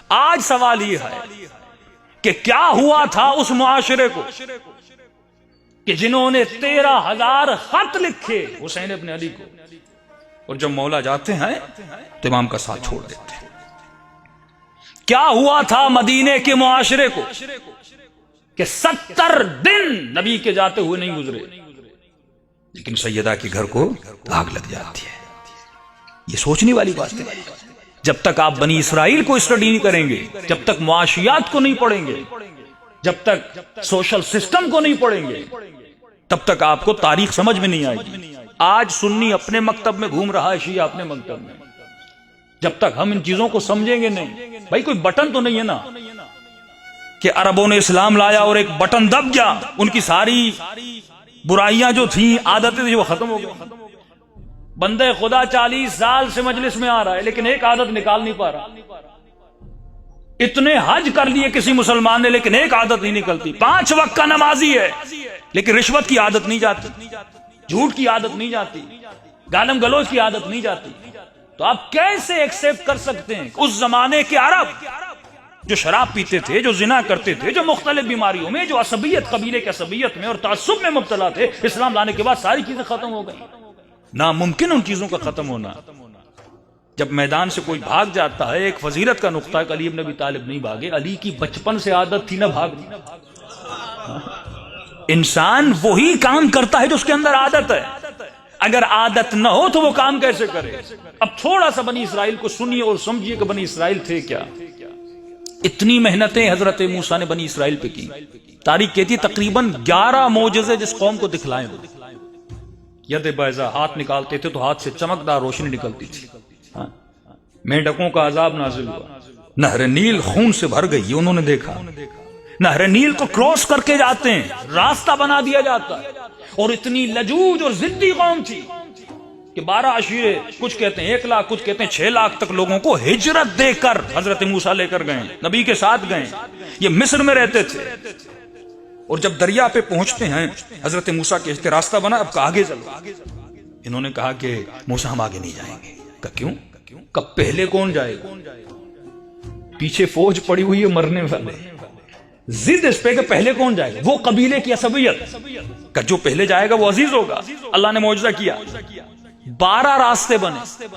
آج سوال یہ ہے کہ کیا ہوا تھا اس معاشرے کو کہ جنہوں نے 13,000 خط لکھے حسین ابن علی کو، اور جب مولا جاتے ہیں تو امام کا ساتھ چھوڑ دیتے ہیں؟ کیا ہوا تھا مدینے کے معاشرے کو کہ 70 دن نبی کے جاتے ہوئے نہیں گزرے، لیکن سیدہ کے گھر کو آگ لگ جاتی ہے؟ یہ سوچنے والی بات ہے۔ جب تک آپ بنی اسرائیل کو اسٹڈی نہیں کریں گے، جب تک معاشیات کو نہیں پڑھیں گے، جب تک سوشل سسٹم کو نہیں پڑھیں گے، تب تک آپ کو تاریخ سمجھ میں نہیں آئے گی۔ آج سنی اپنے مکتب میں گھوم رہا ہے، شیعہ اپنے مکتب میں۔ جب تک ہم ان چیزوں کو سمجھیں گے نہیں، بھائی کوئی بٹن تو نہیں ہے نا کہ عربوں نے اسلام لایا اور ایک بٹن دب گیا، ان کی ساری برائیاں جو تھیں، عادتیں تھیں، وہ ختم ہو گئی۔ بندے خدا 40 سال سے مجلس میں آ رہا ہے لیکن ایک عادت نکال نہیں پا رہا۔ اتنے حج کر لیے کسی مسلمان نے لیکن ایک عادت نہیں نکلتی۔ 5 وقت کا نمازی ہے لیکن رشوت کی عادت نہیں جاتی، جھوٹ کی عادت نہیں جاتی، گالم گلوچ کی عادت نہیں جاتی۔ تو آپ کیسے ایکسپٹ کر سکتے ہیں اس زمانے کے عرب جو شراب پیتے تھے، جو زنا کرتے تھے، جو مختلف بیماریوں میں، جو عصبیت، قبیلے کی عصبیت میں اور تعصب میں مبتلا تھے، اسلام لانے کے بعد ساری چیزیں ختم ہو گئی؟ ناممکن ان چیزوں کا ختم ہونا۔ جب میدان سے کوئی بھاگ جاتا ہے، ایک فضیلت کا نقطہ ہے کہ علی بن ابی طالب نہیں بھاگے، علی کی بچپن سے عادت تھی نہ بھاگنے۔ انسان وہی کام کرتا ہے جو اس کے اندر عادت ہے، اگر عادت نہ ہو تو وہ کام کیسے کرے؟ اب تھوڑا سا بنی اسرائیل کو سنیے اور سمجھیے کہ بنی اسرائیل تھے کیا۔ اتنی محنتیں حضرت موسیٰ نے بنی اسرائیل پہ کی، تاریخ کہتی ہے تقریباً 11 معجزے جس قوم کو دکھلائے ہوں۔ ید بیضا، ہاتھ نکالتے تھے تو ہاتھ سے چمکدار روشنی نکلتی تھی۔ مینڈکوں کا عذاب نازل ہوا، نہر نیل خون سے بھر گئی، یہ انہوں نے دیکھا۔ نہر نیل کو کراس کر کے جاتے ہیں، راستہ بنا دیا جاتا ہے، اور اتنی لجوج اور ضدی قوم تھی کہ 12 عشیرے، کچھ کہتے ہیں 1 لاکھ، کچھ کہتے ہیں 6 لاکھ تک لوگوں کو ہجرت دے کر حضرت موسیٰ لے کر گئے، نبی کے ساتھ گئے۔ یہ مصر میں رہتے تھے، اور جب دریا پہ پہنچتے ہیں حضرت موسیٰ کہتے راستہ بنا، اب آگے چلو۔ انہوں نے کہا کہ موسیٰ ہم آگے نہیں جائیں گے۔ کہا کیوں؟ کب پہلے کون جائے گا؟ پیچھے فوج پڑی ہوئی ہے مرنے والے، ضد اس پہ کہ پہلے کون جائے گا؟ وہ قبیلے کی عصبیت کہ جو پہلے جائے گا وہ عزیز ہوگا۔ اللہ نے معجزہ کیا، 12 راستے بنے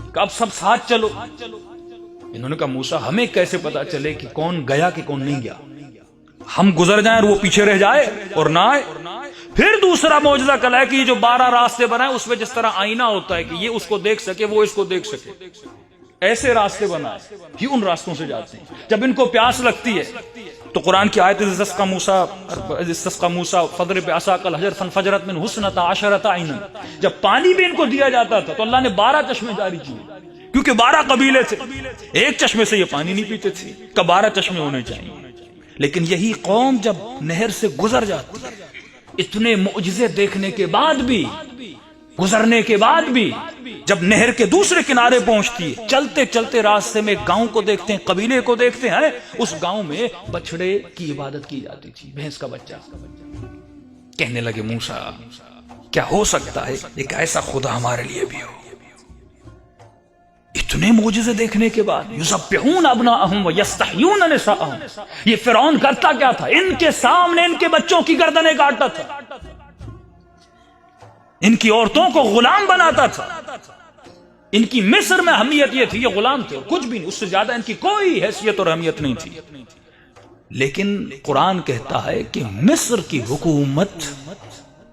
کہ اب سب ساتھ چلو۔ انہوں نے کہا موسیٰ ہمیں کیسے پتا چلے کہ کون گیا کہ کون نہیں گیا؟ ہم گزر جائیں اور وہ پیچھے رہ جائے اور نہ آئے۔ پھر دوسرا معجزہ کلا ہے کہ یہ جو 12 راستے بنائے اس میں جس طرح آئینہ ہوتا ہے کہ یہ اس کو دیکھ سکے، وہ اس کو دیکھ سکے، ایسے راستے بنائے، ہی ان راستوں سے جاتے ہیں۔ جب ان کو پیاس لگتی ہے تو قرآن کی آیت استسقى موسیٰ فضرب بعصاک الحجر فانفجرت منہ 12 عینا، جب پانی بھی ان کو دیا جاتا تھا تو اللہ نے 12 چشمے جاری کیے، کیونکہ 12 قبیلے تھے، ایک چشمے سے یہ پانی نہیں پیتے تھے، کہ 12 چشمے ہونے چاہیے۔ لیکن یہی قوم جب نہر سے گزر جاتی، اتنے معجزے دیکھنے کے بعد بھی، گزرنے کے بعد بھی، جب نہر کے دوسرے کنارے پہنچتی ہے، چلتے چلتے راستے میں ایک گاؤں کو دیکھتے ہیں، قبیلے کو دیکھتے ہیں، اس گاؤں میں بچڑے کی عبادت کی جاتی تھی، بھینس کا بچہ۔ کہنے لگے موسیٰ کیا ہو سکتا ہے ایک ایسا خدا ہمارے لیے بھی ہو؟ اتنے معجزے دیکھنے کے بعد یذبحون ابناءہم ویستحیون نساءہم، یہ فرعون کرتا کیا تھا؟ ان کے سامنے ان کے بچوں کی گردنیں کاٹتا تھا، ان کی عورتوں کو غلام بناتا تھا۔ ان کی مصر میں اہمیت یہ تھی، یہ غلام تھے اور کچھ بھی نہیں، اس سے زیادہ ان کی کوئی حیثیت اور اہمیت نہیں تھی۔ لیکن قرآن کہتا ہے کہ مصر کی حکومت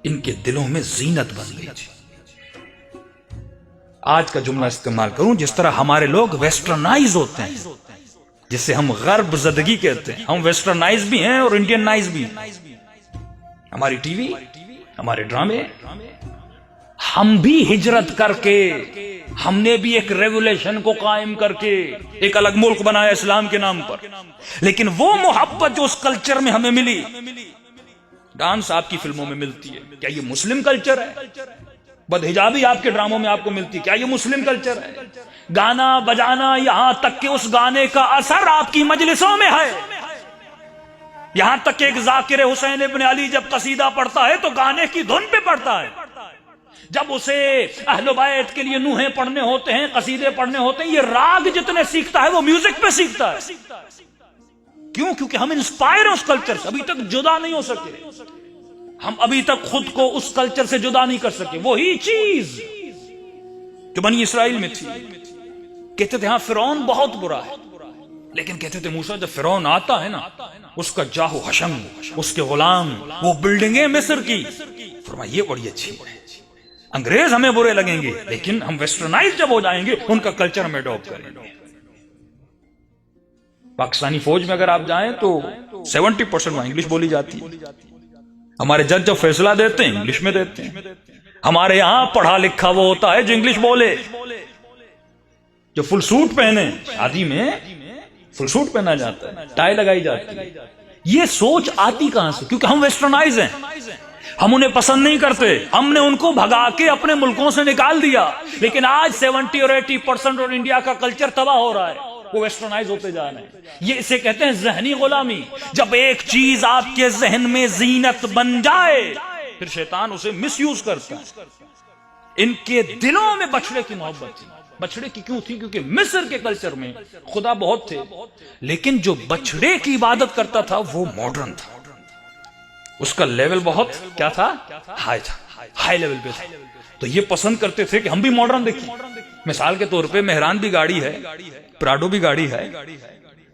ان کے دلوں میں زینت بن گئی تھی۔ آج کا جملہ استعمال کروں، جس طرح ہمارے لوگ ویسٹرنائز ہوتے ہیں، جس سے ہم غرب زدگی کہتے ہیں، ہم ویسٹرنائز بھی ہیں اور انڈینائز بھی ہیں۔ ہماری ٹی وی، ہمارے ڈرامے، ہم بھی ہجرت کر کے، ہم نے بھی ایک ریولیشن کو قائم کر کے ایک الگ ملک بنایا اسلام کے نام پر، لیکن وہ محبت جو اس کلچر میں ہمیں ملی، ڈانس آپ کی فلموں میں ملتی ہے، کیا یہ مسلم کلچر ہے؟ بدحجابی آپ کے ڈراموں میں آپ کو ملتی ہے، کیا یہ مسلم کلچر ہے؟ گانا بجانا، یہاں تک کہ اس گانے کا اثر آپ کی مجلسوں میں ہے، یہاں تک کہ ایک ذاکر حسین ابن علی جب قصیدہ پڑھتا ہے تو گانے کی دھن پہ پڑھتا ہے، جب اسے اہل بیت کے لیے نوحے پڑھنے ہوتے ہیں، قصیدے پڑھنے ہوتے ہیں، یہ راگ جتنے سیکھتا ہے وہ میوزک پہ سیکھتا ہے. کیوں؟ کیونکہ ہم انسپائر ہیں اس کلچر سے، ابھی تک جدا نہیں ہو سکے. ہم ابھی تک خود کو اس کلچر سے جدا نہیں کر سکے. وہی چیز جو بنی اسرائیل میں تھی. کہتے تھے ہاں فرعون بہت برا ہے، لیکن کہتے تھے موسیٰ جب فرعون آتا ہے نا، اس کا جاہو حشم، اس کے غلام، وہ بلڈنگیں مصر کی، فرمایا یہ بڑی اچھی ہے. انگریز ہمیں برے لگیں گے، لیکن ہم ویسٹرنائز جب ہو جائیں گے ان کا کلچر ہم اڈاپٹ کریں گے. پاکستانی فوج میں اگر آپ جائیں تو 70% وہاں انگلش بولی جاتی ہے. ہمارے جج جب فیصلہ دیتے ہیں انگلش میں دیتے ہیں. ہمارے یہاں پڑھا لکھا وہ ہوتا ہے جو انگلش بولے، جو فل سوٹ پہنے. شادی میں فل سوٹ پہنا جاتا ہے، ٹائی لگائی جاتی ہے. یہ سوچ آتی کہاں سے؟ کیونکہ ہم ویسٹرنائز ہیں، ہم انہیں پسند نہیں کرتے، ہم نے ان کو بھگا کے اپنے ملکوں سے نکال دیا. لیکن آج 70 اور 80% اور انڈیا کا کلچر تباہ ہو رہا ہے، وہ ویسٹرنائز ہوتے جا رہے ہیں. یہ اسے کہتے ہیں ذہنی غلامی. جب ایک چیز آپ کے ذہن میں زینت بن جائے پھر شیطان اسے مس یوز کرتا ہے. ان کے دلوں میں بچڑے کی محبت تھی. بچڑے کی کیوں تھی؟ کیونکہ مصر کے کلچر میں خدا بہت تھے، لیکن جو بچڑے کی عبادت کرتا تھا وہ ماڈرن تھا. اس کا لیول بہت کیا تھا؟ ہائی تھا، ہائی لیول پہ تھا. تو یہ پسند کرتے تھے کہ ہم بھی ماڈرن دیکھیں. مثال کے طور پہ مہران بھی گاڑی ہے، پراڈو بھی گاڑی ہے،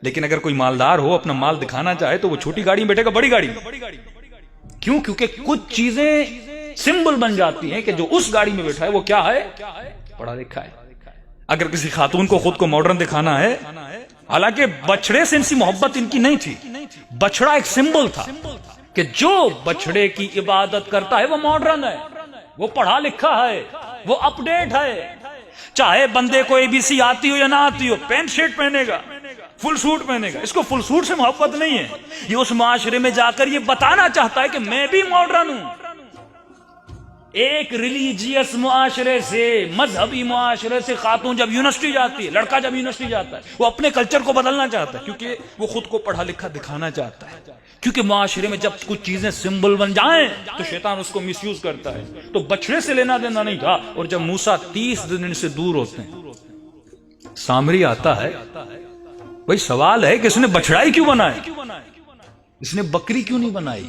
لیکن اگر کوئی مالدار ہو اپنا مال دکھانا چاہے تو وہ چھوٹی گاڑی میں بیٹھے گا بڑی گاڑی میں. کیوں؟ کیونکہ کچھ چیزیں سمبل بن جاتی ہیں کہ جو اس گاڑی میں بیٹھا ہے وہ کیا ہے؟ پڑھا لکھا ہے. اگر کسی خاتون کو خود کو ماڈرن دکھانا ہے، حالانکہ بچڑے سے ان سی محبت ان کی نہیں تھی، بچڑا ایک سمبل تھا کہ جو بچڑے کی عبادت کرتا ہے وہ ماڈرن ہے، وہ پڑھا لکھا ہے، وہ اپ ڈیٹ ہے. چاہے بندے کو ABC آتی ہو یا نہ آتی ہو، پینٹ شرٹ پہنے گا، فل سوٹ پہنے گا. اس کو فل سوٹ سے محبت نہیں ہے، یہ اس معاشرے میں جا کر یہ بتانا چاہتا ہے کہ میں بھی ماڈرن ہوں. ایک ریلیجیس معاشرے سے، مذہبی معاشرے سے خاتون جب یونیورسٹی جاتی ہے، لڑکا جب یونیورسٹی جاتا ہے، وہ اپنے کلچر کو بدلنا چاہتا ہے، کیونکہ وہ خود کو پڑھا لکھا دکھانا چاہتا ہے. کیونکہ معاشرے میں جب کچھ چیزیں سمبل بن جائیں تو شیطان اس کو مس یوز کرتا ہے. تو بچڑے سے لینا دینا نہیں تھا. اور جب موسیٰ 30 دن ان سے دور ہوتے ہیں، سامری آتا ہے. بھائی سوال ہے کہ اس نے بچڑائی کیوں بنائی؟ اس نے بکری کیوں نہیں بنائی؟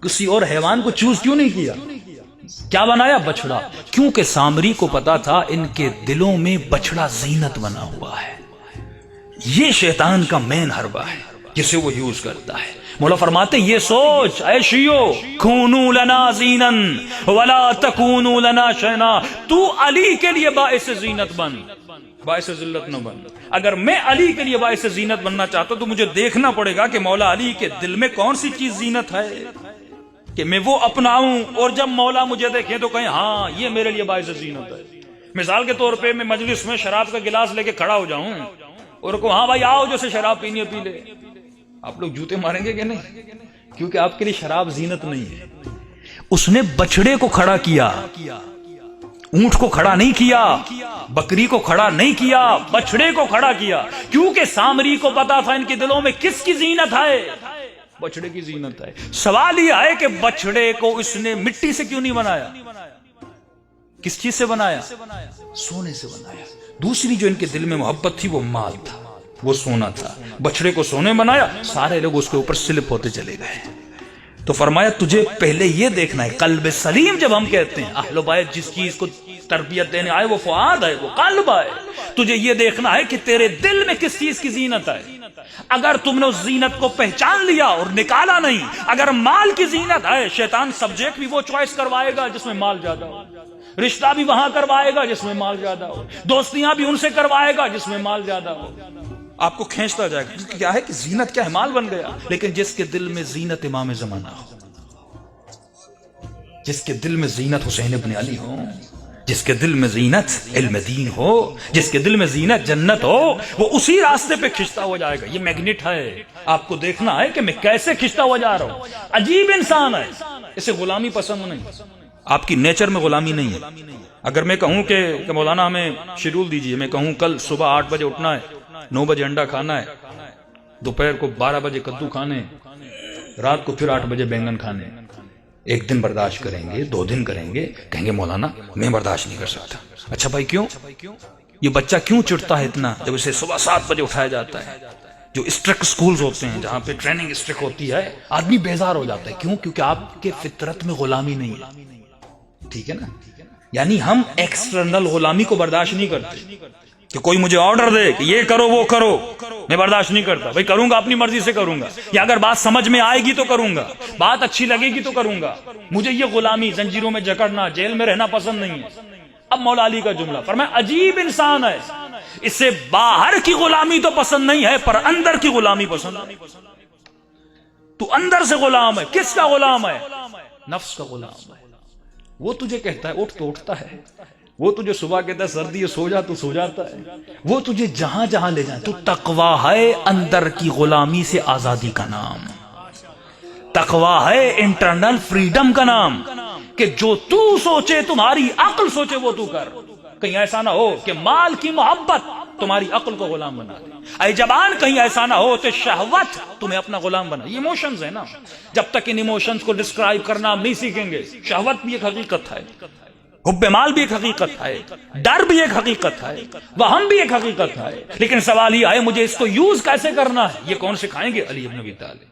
کسی اور حیوان کو چوز کیوں نہیں کیا؟ کیا بنایا؟ بچڑا. کیونکہ سامری کو پتا تھا ان کے دلوں میں بچڑا زینت بنا ہوا ہے. یہ شیطان کا مین حربہ ہے جسے وہ یوز کرتا ہے. مولا فرماتے یہ سوچ اے شیو، کونو لنا زینن ولا تکونو لنا شینا. تو علی کے لیے باعث زینت بن، باعث ذلت نہ بن. اگر میں علی کے لیے باعث زینت بننا چاہتا تو مجھے دیکھنا پڑے گا کہ مولا علی کے دل میں کون سی چیز زینت ہے کہ میں وہ اپناؤں، اور جب مولا مجھے دیکھیں تو کہیں ہاں یہ میرے لیے باعث زینت ہے. مثال کے طور پہ میں مجلس میں شراب کا گلاس لے کے کھڑا ہو جاؤں اور کہوں ہاں بھائی آؤ جیسے شراب پینی ہے پی لے، آپ لوگ جوتے ماریں گے کہ نہیں؟ کیونکہ آپ کے لیے شراب زینت نہیں ہے. اس نے بچڑے کو کھڑا کیا، اونٹ کو کھڑا نہیں کیا، بکری کو کھڑا نہیں کیا، بچڑے کو کھڑا کیا. کیونکہ سامری کو پتا تھا ان کے دلوں میں کس کی زینت ہے؟ بچڑے کی زینت ہے. سوال یہ ہے کہ بچڑے کو اس نے مٹی سے کیوں نہیں بنایا؟ کس چیز سے بنایا؟ سونے سے بنایا. دوسری جو ان کے دل میں محبت تھی وہ مال تھا، وہ سونا تھا. بچڑے کو سونے بنایا، سارے لوگ اس کے اوپر سلپ ہوتے چلے گئے. تو فرمایا تجھے پہلے یہ دیکھنا ہے. قلب سلیم جب ہم کہتے ہیں، اہل بیت جس چیز کو تربیت دینے آئے وہ فؤاد ہے، وہ قلب ہے. تجھے یہ دیکھنا ہے کہ تیرے دل میں کس چیز کی زینت ہے. اگر تم نے اس زینت کو پہچان لیا اور نکالا نہیں، اگر مال کی زینت ہے، شیطان سبجیکٹ بھی وہ چوائس کروائے گا جس میں مال زیادہ ہو، رشتہ بھی وہاں کروائے گا جس میں مال زیادہ ہو، دوستیاں بھی ان سے کروائے گا جس میں مال زیادہ ہو. آپ کو کھینچتا جائے گا. کیا ہے کہ زینت کیا ہے؟ مال بن گیا. لیکن جس کے دل میں زینت امام زمانہ ہو، جس کے دل میں زینت حسین ابن علی ہو، جس کے دل میں زینت علم دین ہو، جس کے دل میں زینت جنت ہو، وہ اسی راستے پہ کھنچتا ہوا جائے گا. یہ میگنیٹ ہے، آپ کو دیکھنا ہے کہ میں کیسے کھنچتا ہوا جا رہا ہوں. عجیب انسان ہے، اسے غلامی پسند نہیں. آپ کی نیچر میں غلامی نہیں ہے. اگر میں کہوں کہ مولانا ہمیں شیڈول دیجئے، میں کہوں کل صبح 8 بجے اٹھنا ہے، 9 بجے انڈا کھانا ہے، دوپہر کو 12 بجے کدو کھانے، رات کو پھر 8 بجے بینگن کھانے، ایک دن برداشت کریں گے، 2 دن کریں گے، کہیں گے مولانا میں برداشت نہیں کر سکتا. اچھا بھائی کیوں؟ یہ بچہ کیوں چڑھتا ہے اتنا جب اسے صبح 7 بجے اٹھایا جاتا ہے؟ جو اسٹرکٹ سکولز ہوتے ہیں جہاں پہ ٹریننگ اسٹرکٹ ہوتی ہے، آدمی بیزار ہو جاتا ہے. کیوں؟ کیونکہ آپ کے فطرت میں غلامی نہیں ہے. ٹھیک ہے نا؟ یعنی ہم ایکسٹرنل غلامی کو برداشت نہیں کرتے کہ کوئی مجھے آرڈر دے کہ یہ کرو وہ کرو، میں برداشت نہیں کرتا. بھائی کروں گا اپنی مرضی سے کروں گا، یا اگر بات سمجھ میں آئے گی تو کروں گا، بات اچھی لگے گی تو کروں گا. مجھے یہ غلامی، زنجیروں میں جکڑنا، جیل میں رہنا پسند نہیں ہے. اب مولا علی کا جملہ فرمایا عجیب انسان ہے، اسے باہر کی غلامی تو پسند نہیں ہے پر اندر کی غلامی پسند ہے. تو اندر سے غلام ہے. کس کا غلام ہے؟ نفس کا غلام ہے. وہ تجھے کہتا ہے اٹھ تو اٹھتا ہے، وہ تجھے صبح کہتا ہے سردی ہے سو جا تو سو جاتا ہے، وہ تجھے جہاں جہاں لے جائے. تو تقویٰ ہے اندر کی غلامی سے آزادی کا نام، تقویٰ ہے انٹرنل فریڈم کا نام، کہ جو تو سوچے، تمہاری عقل سوچے وہ تو کر. کہیں ایسا نہ ہو کہ مال کی محبت تمہاری عقل کو غلام بنا دے. اے جبان کہیں ایسا نہ ہو کہ شہوت تمہیں اپنا غلام بنا. یہ ایموشنز ہیں نا، جب تک ان ایموشنز کو ڈسکرائب کرنا ہم نہیں سیکھیں گے. شہوت بھی ایک حقیقت ہے، حب مال بھی ایک حقیقت ہے، ڈر بھی ایک حقیقت ہے، وہم بھی ایک حقیقت ہے. لیکن سوال یہ ہے مجھے اس کو یوز کیسے کرنا ہے، یہ کون سکھائیں گے؟ علی بن ابی طالب.